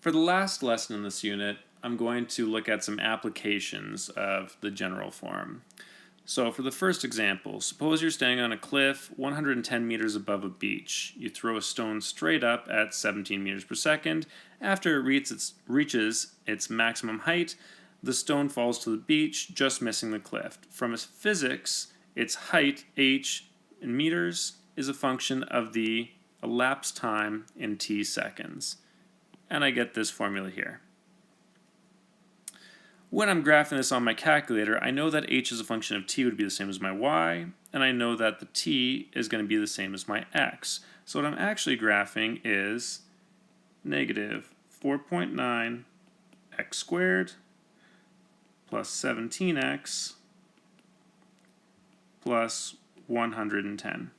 For the last lesson in this unit, I'm going to look at some applications of the general form. So for the first example, suppose you're standing on a cliff 110 meters above a beach. You throw a stone straight up at 17 meters per second. After it reaches its maximum height, the stone falls to the beach, just missing the cliff. From physics, its height, h in meters, is a function of the elapsed time in t seconds. And I get this formula here. When I'm graphing this on my calculator, I know that h as a function of t would be the same as my y, and I know that the t is going to be the same as my x. So what I'm actually graphing is negative 4.9 x squared plus 17x plus 110.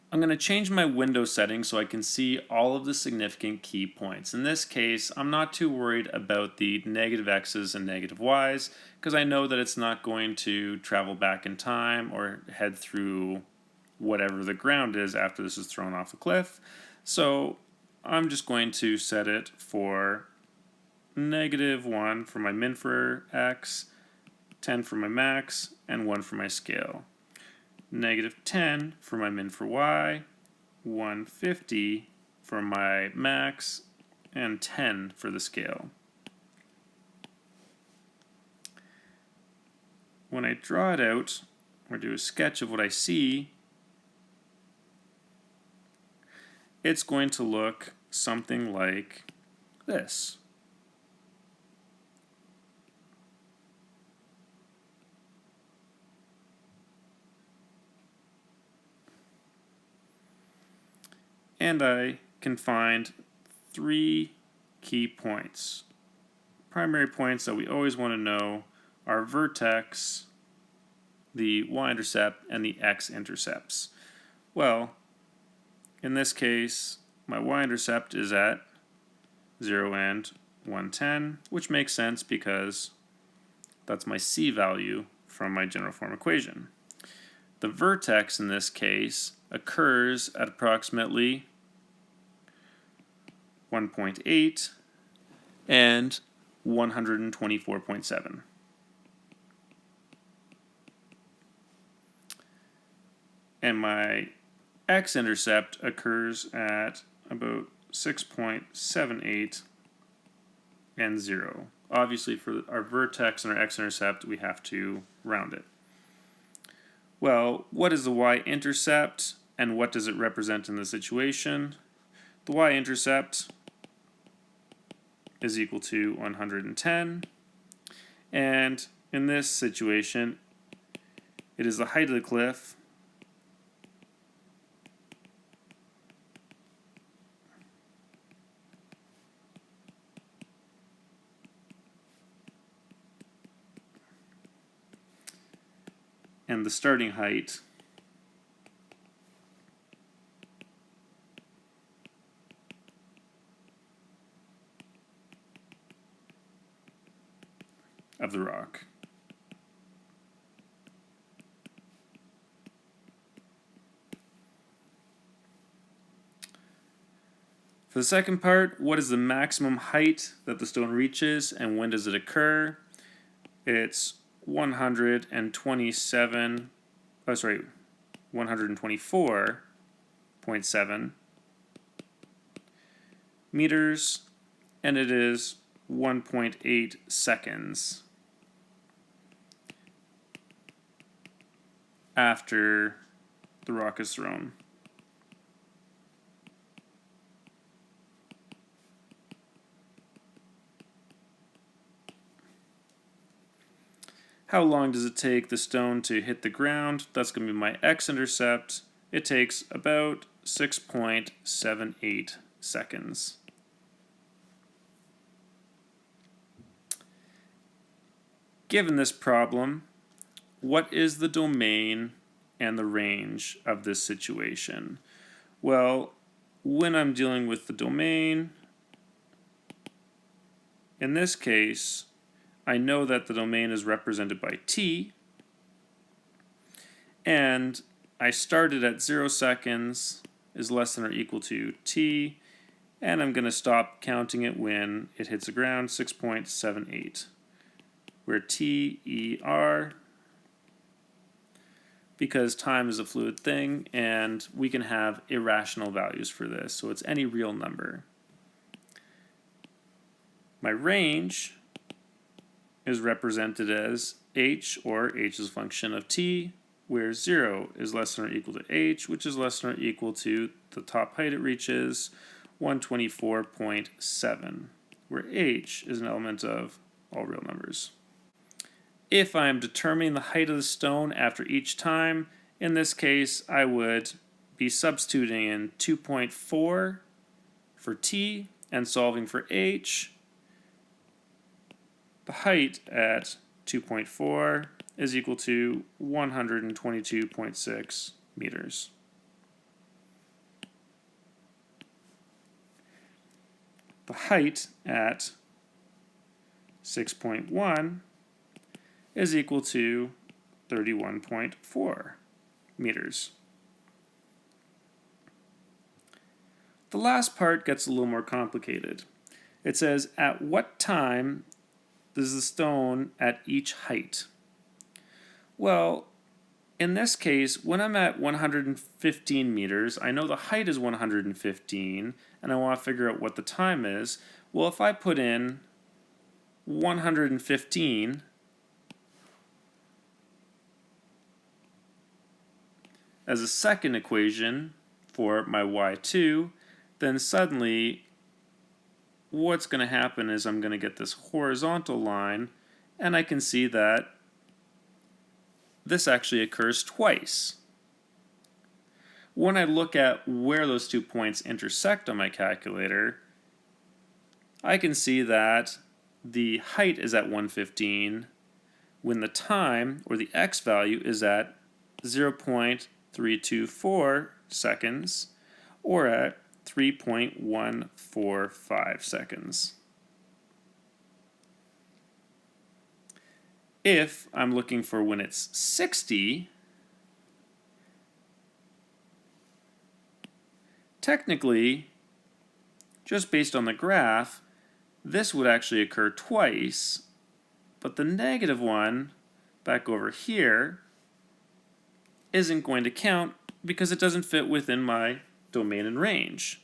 I'm going to change my window settings so I can see all of the significant key points. In this case, I'm not too worried about the negative x's and negative y's because I know that it's not going to travel back in time or head through whatever the ground is after this is thrown off the cliff. So I'm just going to set it for -1 for my min for x, 10 for my max, and 1 for my scale. -10 for my min for y, 150 for my max, and 10 for the scale. When I draw it out, or do a sketch of what I see, it's going to look something like this. And I can find 3 key points. Primary points that we always want to know are vertex, the y-intercept, and the x-intercepts. Well, in this case, my y-intercept is at 0 and 110, which makes sense because that's my c value from my general form equation. The vertex in this case occurs at approximately 1.8 and 124.7. And my x-intercept occurs at about 6.78 and 0. Obviously, for our vertex and our x-intercept, we have to round it. Well, what is the y-intercept and what does it represent in the situation? The y-intercept is equal to 110, and in this situation, it is the height of the cliff and the starting height of the rock. For the second part, what is the maximum height that the stone reaches and when does it occur? It's 124.7 meters, and it is 1.8 seconds after the rock is thrown. How long does it take the stone to hit the ground? That's going to be my x-intercept. It takes about 6.78 seconds. Given this problem, what is the domain and the range of this situation? Well, when I'm dealing with the domain, in this case, I know that the domain is represented by t, and I started at 0 seconds is less than or equal to t, and I'm going to stop counting it when it hits the ground, 6.78. Where T, E, R, because time is a fluid thing, and we can have irrational values for this, so it's any real number. My range is represented as h, or h is a function of t, where 0 is less than or equal to h, which is less than or equal to the top height it reaches, 124.7, where h is an element of all real numbers. If I am determining the height of the stone after each time, in this case I would be substituting in 2.4 for t and solving for h. The height at 2.4 is equal to 122.6 meters. The height at 6.1 is equal to 31.4 meters. The last part gets a little more complicated. It says, at what time does the stone at each height? Well, in this case, when I'm at 115 meters, I know the height is 115, and I want to figure out what the time is. Well, if I put in 115 as a second equation for my y2, then suddenly what's going to happen is I'm going to get this horizontal line, and I can see that this actually occurs twice. When I look at where those 2 points intersect on my calculator, I can see that the height is at 115 when the time, or the x value, is at 0.324 seconds, or at 3.145 seconds. If I'm looking for when it's 60, technically, just based on the graph, this would actually occur twice, but the negative one back over here isn't going to count because it doesn't fit within my domain and range.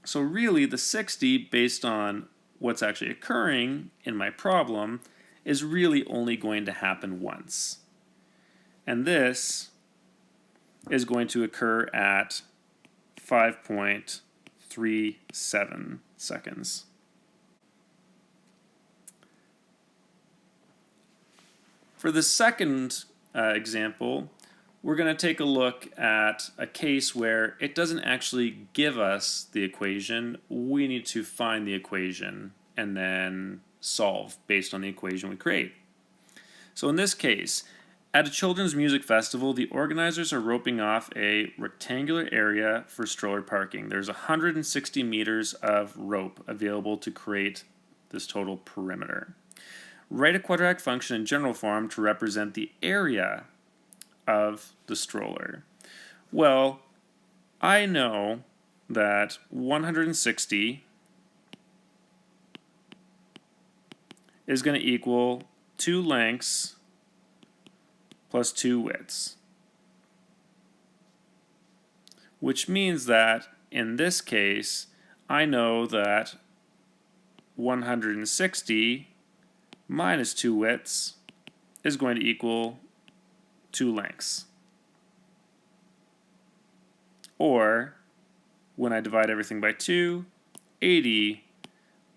So really, the 60, based on what's actually occurring in my problem, is really only going to happen once. And this is going to occur at 5.37 seconds. For the second example, we're going to take a look at a case where it doesn't actually give us the equation. We need to find the equation and then solve based on the equation we create. So in this case, at a children's music festival, the organizers are roping off a rectangular area for stroller parking. There's 160 meters of rope available to create this total perimeter. Write a quadratic function in general form to represent the area of the stroller. Well, I know that 160 is going to equal 2 lengths plus 2 widths, which means that in this case I know that 160 minus 2 widths is going to equal 2 lengths. Or, when I divide everything by 2, 80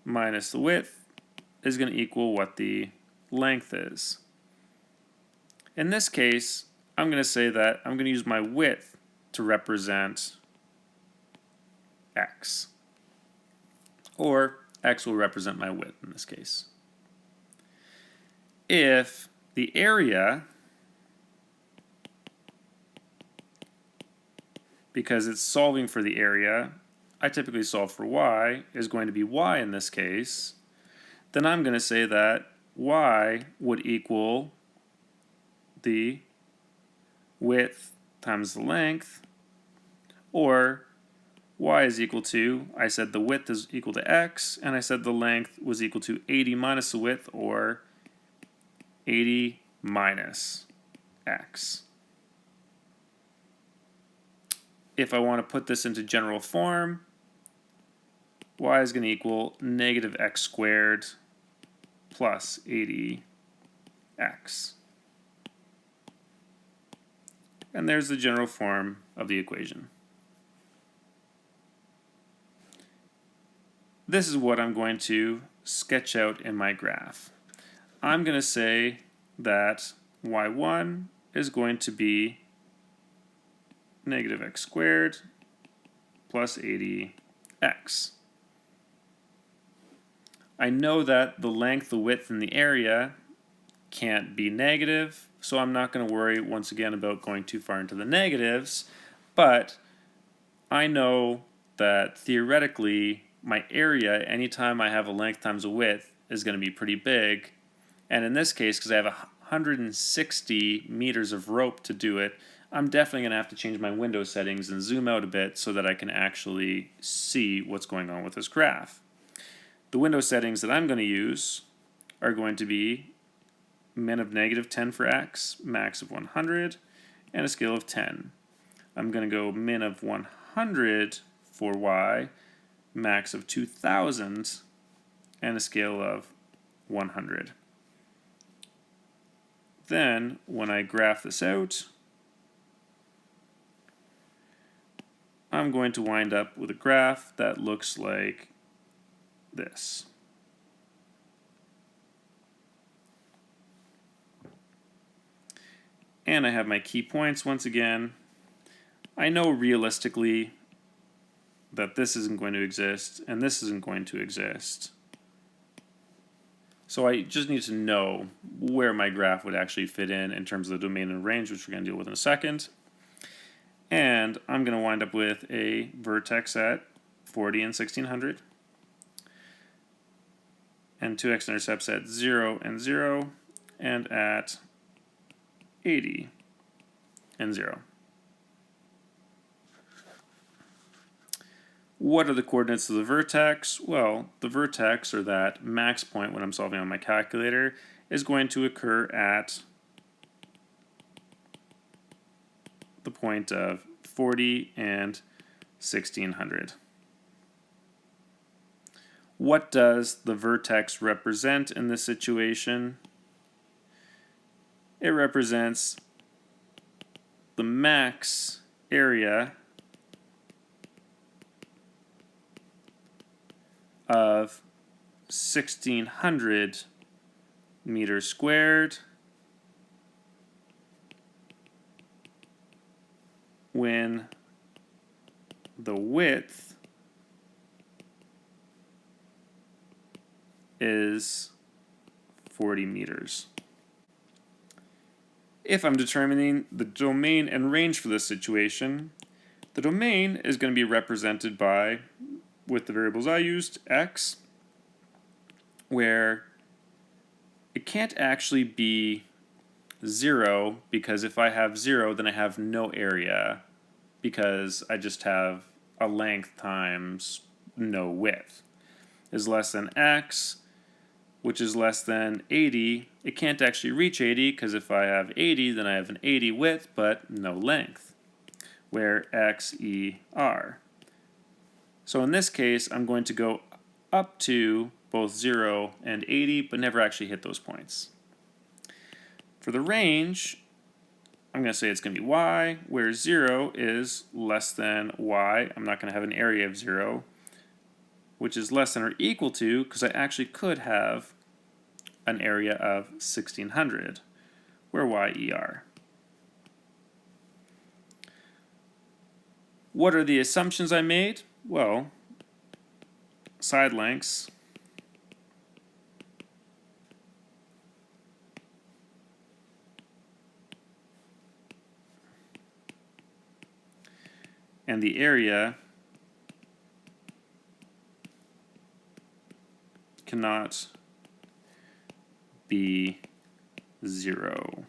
minus the width is going to equal what the length is. In this case, I'm going to say that I'm going to use my width to represent x. Or x will represent my width in this case. If the area, because it's solving for the area, I typically solve for y, is going to be y in this case, then I'm going to say that y would equal the width times the length, or y is equal to, I said the width is equal to x, and I said the length was equal to 80 minus the width, or 80 minus x. If I want to put this into general form, y is going to equal negative x squared plus 80x. And there's the general form of the equation. This is what I'm going to sketch out in my graph. I'm going to say that y1 is going to be negative x squared plus 80x. I know that the length, the width, and the area can't be negative, so I'm not going to worry once again about going too far into the negatives, but I know that theoretically my area, anytime I have a length times a width, is going to be pretty big, and in this case, because I have 160 meters of rope to do it, I'm definitely going to have to change my window settings and zoom out a bit so that I can actually see what's going on with this graph. The window settings that I'm going to use are going to be min of negative 10 for x, max of 100, and a scale of 10. I'm going to go min of 100 for y, max of 2000, and a scale of 100. Then, when I graph this out, I'm going to wind up with a graph that looks like this. And I have my key points once again. I know realistically that this isn't going to exist and this isn't going to exist. So I just need to know where my graph would actually fit in terms of the domain and range, which we're going to deal with in a second. And I'm going to wind up with a vertex at 40 and 1600. And two x-intercepts at 0 and 0, and at 80 and 0. What are the coordinates of the vertex? Well, the vertex, or that max point when I'm solving on my calculator, is going to occur at the point of 40 and 1600. What does the vertex represent in this situation? It represents the max area of 1600 meters squared when the width is 40 meters. If I'm determining the domain and range for this situation, the domain is going to be represented by, with the variables I used, x, where it can't actually be 0, because if I have 0, then I have no area, because I just have a length times no width. Is less than x, which is less than 80. It can't actually reach 80, because if I have 80, then I have an 80 width, but no length, where x, e, r. So in this case, I'm going to go up to both 0 and 80, but never actually hit those points. For the range, I'm going to say it's going to be y, where 0 is less than y. I'm not going to have an area of 0, which is less than or equal to, because I actually could have an area of 1600, where y, e, r. What are the assumptions I made? Well, side lengths and the area cannot be 0.